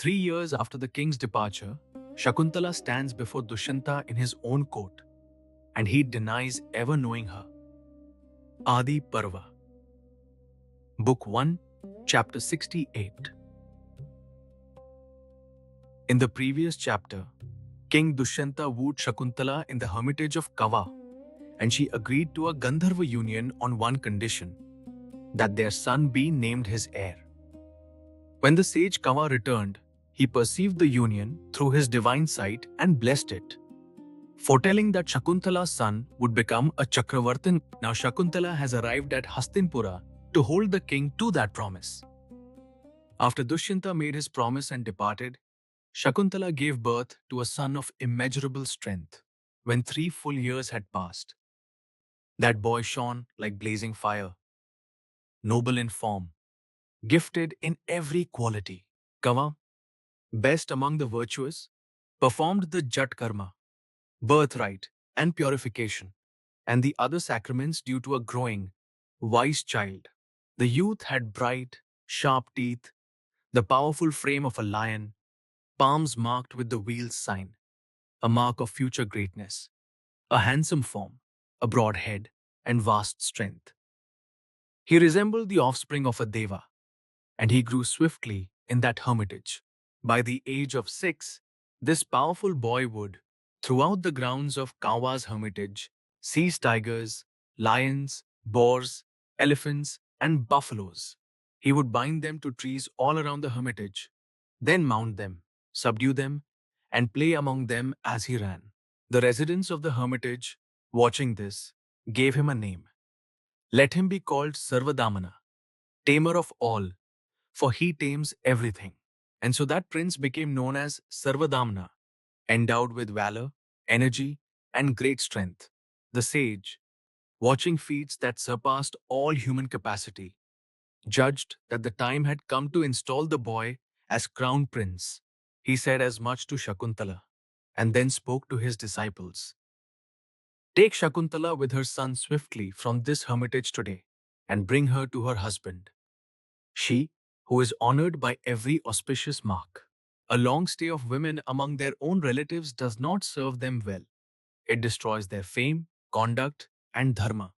3 years after the king's departure, Shakuntala stands before Dushyanta in his own court, and he denies ever knowing her. Ādi Parva, Book 1, Chapter 68. In the previous chapter, King Dushyanta wooed Shakuntala in the hermitage of Kava, and she agreed to a Gandharva union on one condition, that their son be named his heir. When the sage Kava returned, he perceived the union through his divine sight and blessed it, foretelling that Shakuntala's son would become a Chakravartin. Now Shakuntala has arrived at Hastinapura to hold the king to that promise. After Dushyanta made his promise and departed, Shakuntala gave birth to a son of immeasurable strength. When 3 full years had passed, that boy shone like blazing fire, noble in form, gifted in every quality. Kava, best among the virtuous, performed the Jat Karma, birthright and purification, and the other sacraments due to a growing, wise child. The youth had bright, sharp teeth, the powerful frame of a lion, palms marked with the wheel's sign, a mark of future greatness, a handsome form, a broad head, and vast strength. He resembled the offspring of a deva, and he grew swiftly in that hermitage. By the age of 6, this powerful boy would, throughout the grounds of Kawa's hermitage, seize tigers, lions, boars, elephants, and buffaloes. He would bind them to trees all around the hermitage, then mount them, subdue them, and play among them as he ran. The residents of the hermitage, watching this, gave him a name. Let him be called Sarvadamana, tamer of all, for he tames everything. And so that prince became known as Sarvadamana, endowed with valor, energy, and great strength. The sage, watching feats that surpassed all human capacity, judged that the time had come to install the boy as crown prince. He said as much to Shakuntala, and then spoke to his disciples. Take Shakuntala with her son swiftly from this hermitage today, and bring her to her husband. She, who is honored by every auspicious mark. A long stay of women among their own relatives does not serve them well. It destroys their fame, conduct, and dharma.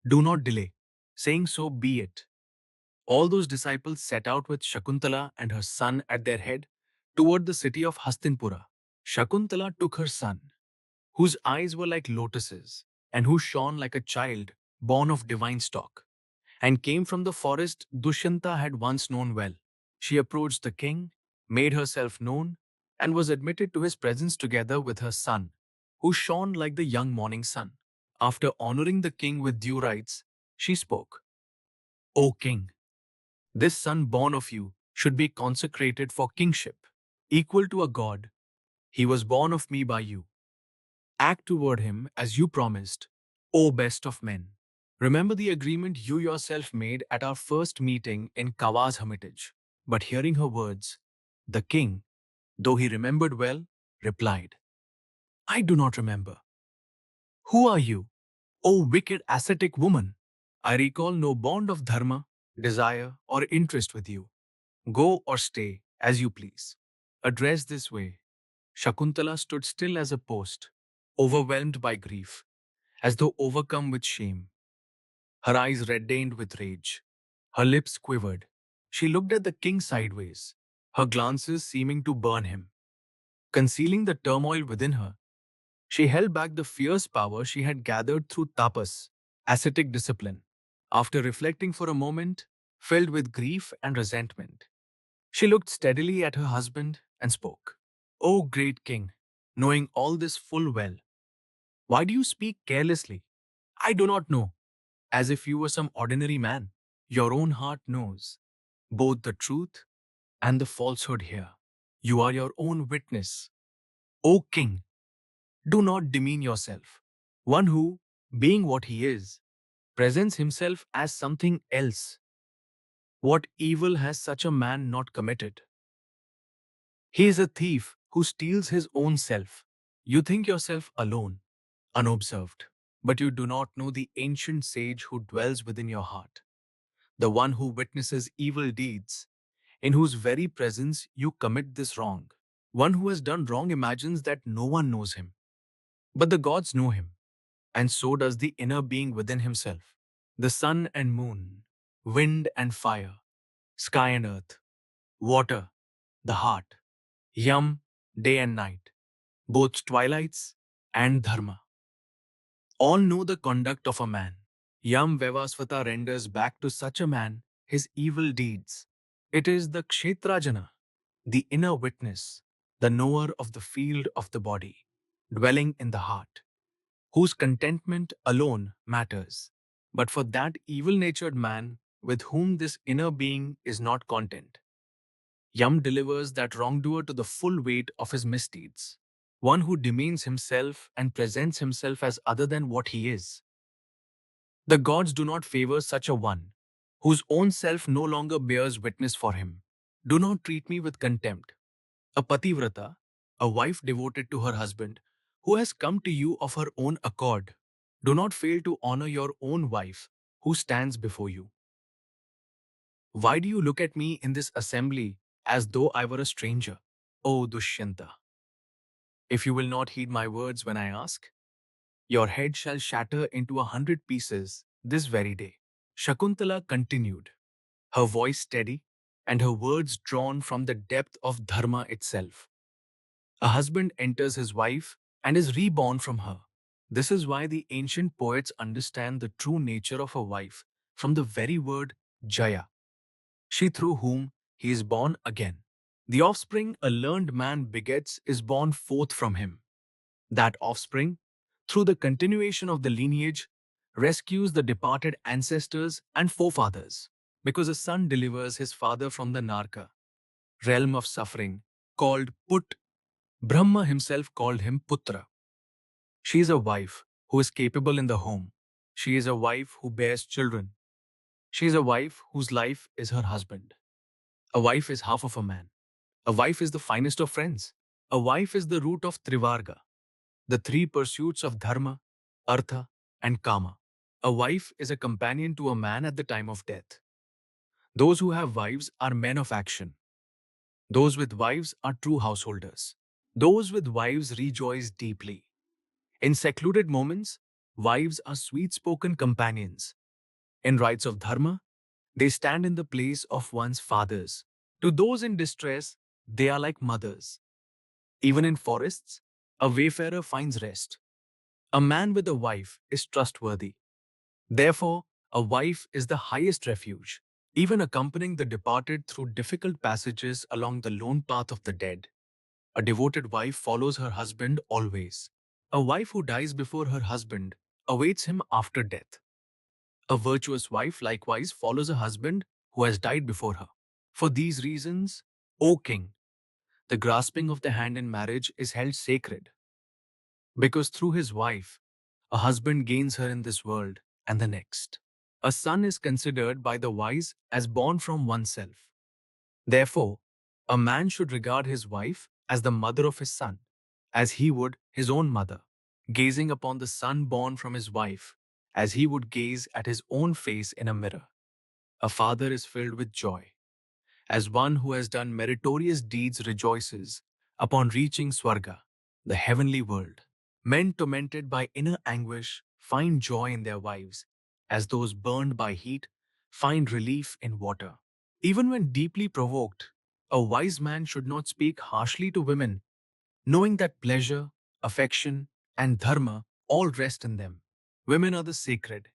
Do not delay. Saying so, be it. All those disciples set out with Shakuntala and her son at their head toward the city of Hastinapura. Shakuntala took her son, whose eyes were like lotuses and who shone like a child born of divine stock, and came from the forest Dushyanta had once known well. She approached the king, made herself known, and was admitted to his presence together with her son, who shone like the young morning sun. After honoring the king with due rites, she spoke. O king, this son born of you should be consecrated for kingship. Equal to a god, he was born of me by you. Act toward him as you promised, O best of men. Remember the agreement you yourself made at our first meeting in Kawa's hermitage. But hearing her words, the king, though he remembered well, replied, I do not remember. Who are you, O wicked ascetic woman? I recall no bond of dharma, desire, or interest with you. Go or stay as you please. Addressed this way, Shakuntala stood still as a post, overwhelmed by grief, as though overcome with shame. Her eyes reddened with rage. Her lips quivered. She looked at the king sideways, her glances seeming to burn him. Concealing the turmoil within her, she held back the fierce power she had gathered through tapas, ascetic discipline. After reflecting for a moment, filled with grief and resentment, she looked steadily at her husband and spoke. O great king, knowing all this full well, why do you speak carelessly? I do not know, as if you were some ordinary man. Your own heart knows both the truth and the falsehood here. You are your own witness. O king, do not demean yourself. One who, being what he is, presents himself as something else. What evil has such a man not committed? He is a thief who steals his own self. You think yourself alone, unobserved, but you do not know the ancient sage who dwells within your heart, the one who witnesses evil deeds in whose very presence you commit this wrong. One who has done wrong imagines that no one knows him, but the gods know him, and so does the inner being within himself. The sun and moon, wind and fire, sky and earth, water, the heart, yam, day and night, both twilights and dharma. All know the conduct of a man. Yam Vevasvata renders back to such a man his evil deeds. It is the kshetrajna, the inner witness, the knower of the field of the body, dwelling in the heart, whose contentment alone matters. But for that evil-natured man with whom this inner being is not content, Yam delivers that wrongdoer to the full weight of his misdeeds, one who demeans himself and presents himself as other than what he is. The gods do not favor such a one, whose own self no longer bears witness for him. Do not treat me with contempt. A pativrata, a wife devoted to her husband, who has come to you of her own accord. Do not fail to honor your own wife, who stands before you. Why do you look at me in this assembly as though I were a stranger? O Dushyanta, if you will not heed my words when I ask, your head shall shatter into 100 pieces this very day. Shakuntala continued, her voice steady and her words drawn from the depth of dharma itself. A husband enters his wife and is reborn from her. This is why the ancient poets understand the true nature of a wife from the very word Jaya, she through whom he is born again. The offspring a learned man begets is born forth from him. That offspring, through the continuation of the lineage, rescues the departed ancestors and forefathers, because a son delivers his father from the Narka, realm of suffering, called Put. Brahma himself called him Putra. She is a wife who is capable in the home. She is a wife who bears children. She is a wife whose life is her husband. A wife is half of a man. A wife is the finest of friends. A wife is the root of Trivarga, the three pursuits of dharma, artha, and kama. A wife is a companion to a man at the time of death. Those who have wives are men of action. Those with wives are true householders. Those with wives rejoice deeply. In secluded moments, wives are sweet-spoken companions. In rites of dharma, they stand in the place of one's fathers. To those in distress, they are like mothers. Even in forests, a wayfarer finds rest. A man with a wife is trustworthy. Therefore, a wife is the highest refuge, even accompanying the departed through difficult passages along the lone path of the dead. A devoted wife follows her husband always. A wife who dies before her husband awaits him after death. A virtuous wife likewise follows a husband who has died before her. For these reasons, O king, the grasping of the hand in marriage is held sacred, because through his wife, a husband gains her in this world and the next. A son is considered by the wise as born from oneself. Therefore, a man should regard his wife as the mother of his son, as he would his own mother, gazing upon the son born from his wife, as he would gaze at his own face in a mirror. A father is filled with joy, as one who has done meritorious deeds rejoices upon reaching Swarga, the heavenly world. Men tormented by inner anguish find joy in their wives, as those burned by heat find relief in water. Even when deeply provoked, a wise man should not speak harshly to women, knowing that pleasure, affection, and dharma all rest in them. Women are the sacred,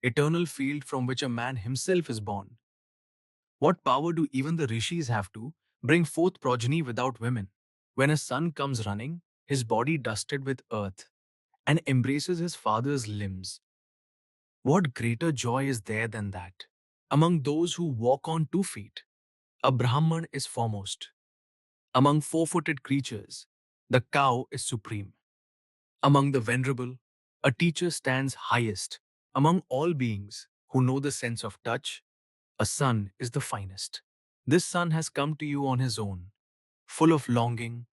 eternal field from which a man himself is born. What power do even the rishis have to bring forth progeny without women? When a son comes running, his body dusted with earth, and embraces his father's limbs, what greater joy is there than that? Among those who walk on 2 feet, a Brahman is foremost. Among four-footed creatures, the cow is supreme. Among the venerable, a teacher stands highest. Among all beings who know the sense of touch, a son is the finest. This son has come to you on his own, full of longing,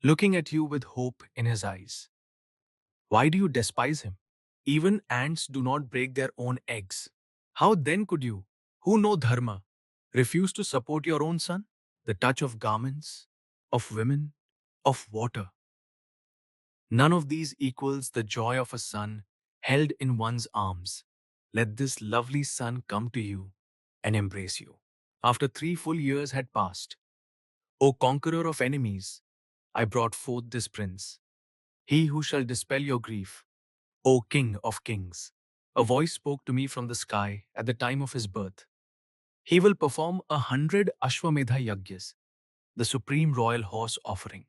looking at you with hope in his eyes. Why do you despise him? Even ants do not break their own eggs. How then could you, who know dharma, refuse to support your own son? the touch of garments, of women, of water. None of these equals the joy of a son held in one's arms. Let this lovely son come to you and embrace you. After 3 full years had passed, O conqueror of enemies, I brought forth this prince, he who shall dispel your grief, O king of kings. A voice spoke to me from the sky at the time of his birth. He will perform 100 Ashwamedha Yagyas, the supreme royal horse offering.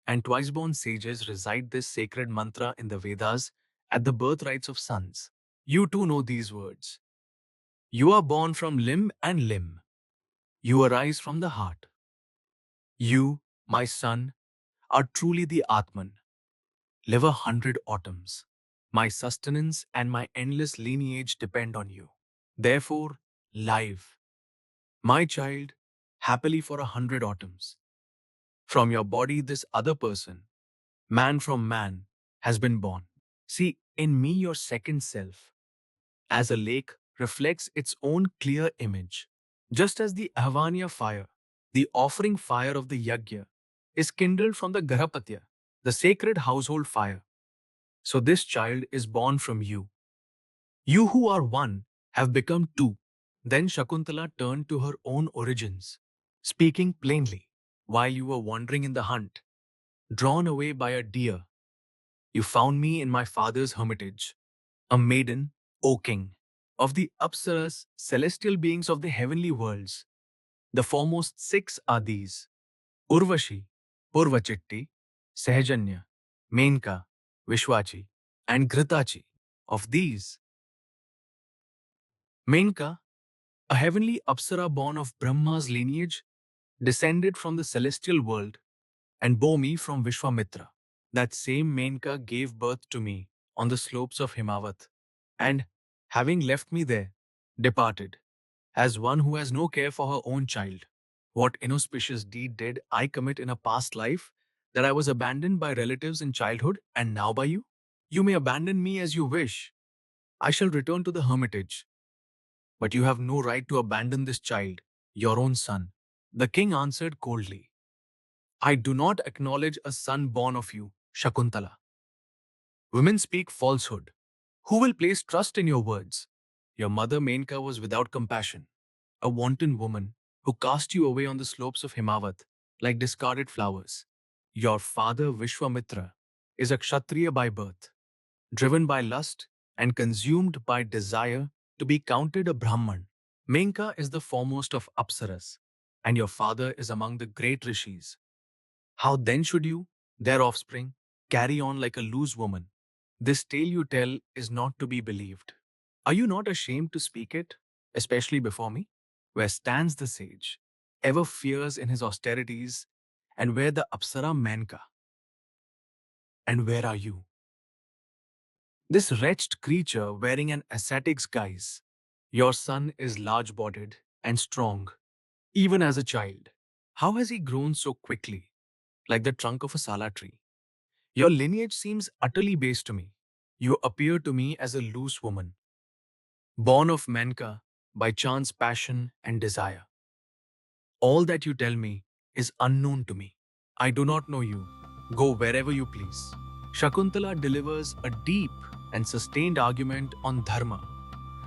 And twice-born sages recite this sacred mantra in the Vedas at the birthrights of sons. You too know these words. You are born from limb and limb. You arise from the heart. You, my son, are truly the Atman. Live 100 autumns. My sustenance and my endless lineage depend on you. Therefore, live, my child, happily for 100 autumns. From your body, this other person, man from man, has been born. See, in me, your second self, as a lake reflects its own clear image, just as the Ahvanya fire, the offering fire of the Yajna, is kindled from the Garhapatya, the sacred household fire. So this child is born from you. You who are one have become two. Then Shakuntala turned to her own origins, speaking plainly. While you were wandering in the hunt, drawn away by a deer, you found me in my father's hermitage, a maiden, O king, of the Apsaras, celestial beings of the heavenly worlds. The foremost six are these: Urvashi, Purvachitti, Sahajanya, Menka, Vishwachi, and Ghritachi. Of these, Menka, a heavenly Apsara born of Brahma's lineage, descended from the celestial world and bore me from Vishwamitra. That same Menka gave birth to me on the slopes of Himavat, and, having left me there, departed, as one who has no care for her own child. What inauspicious deed did I commit in a past life that I was abandoned by relatives in childhood and now by you? You may abandon me as you wish. I shall return to the hermitage, but you have no right to abandon this child, your own son. The king answered coldly, I do not acknowledge a son born of you, Shakuntala. Women speak falsehood. Who will place trust in your words? Your mother Menka was without compassion, a wanton woman who cast you away on the slopes of Himavat like discarded flowers. Your father Vishwamitra is a Kshatriya by birth, driven by lust and consumed by desire to be counted a Brahman. Menka is the foremost of Apsaras, and your father is among the great rishis. How then should you, their offspring, carry on like a loose woman? This tale you tell is not to be believed. Are you not ashamed to speak it, especially before me? Where stands the sage, ever fierce in his austerities, and where the Apsara Menka? And where are you? This wretched creature wearing an ascetic's guise. Your son is large-bodied and strong, even as a child. How has he grown so quickly, like the trunk of a sala tree? Your lineage seems utterly base to me. You appear to me as a loose woman, born of Menka by chance passion and desire. All that you tell me is unknown to me. I do not know you. Go wherever you please. Shakuntala delivers a deep and sustained argument on dharma,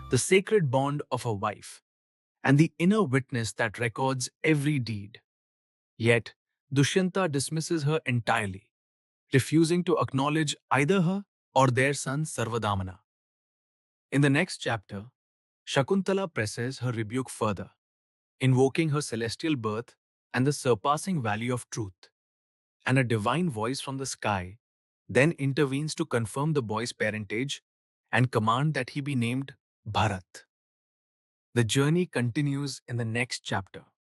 the sacred bond of a wife, and the inner witness that records every deed. Yet, Dushyanta dismisses her entirely, refusing to acknowledge either her or their son Sarvadamana. In the next chapter, Shakuntala presses her rebuke further, invoking her celestial birth and the surpassing value of truth. And a divine voice from the sky then intervenes to confirm the boy's parentage and command that he be named Bharat. The journey continues in the next chapter.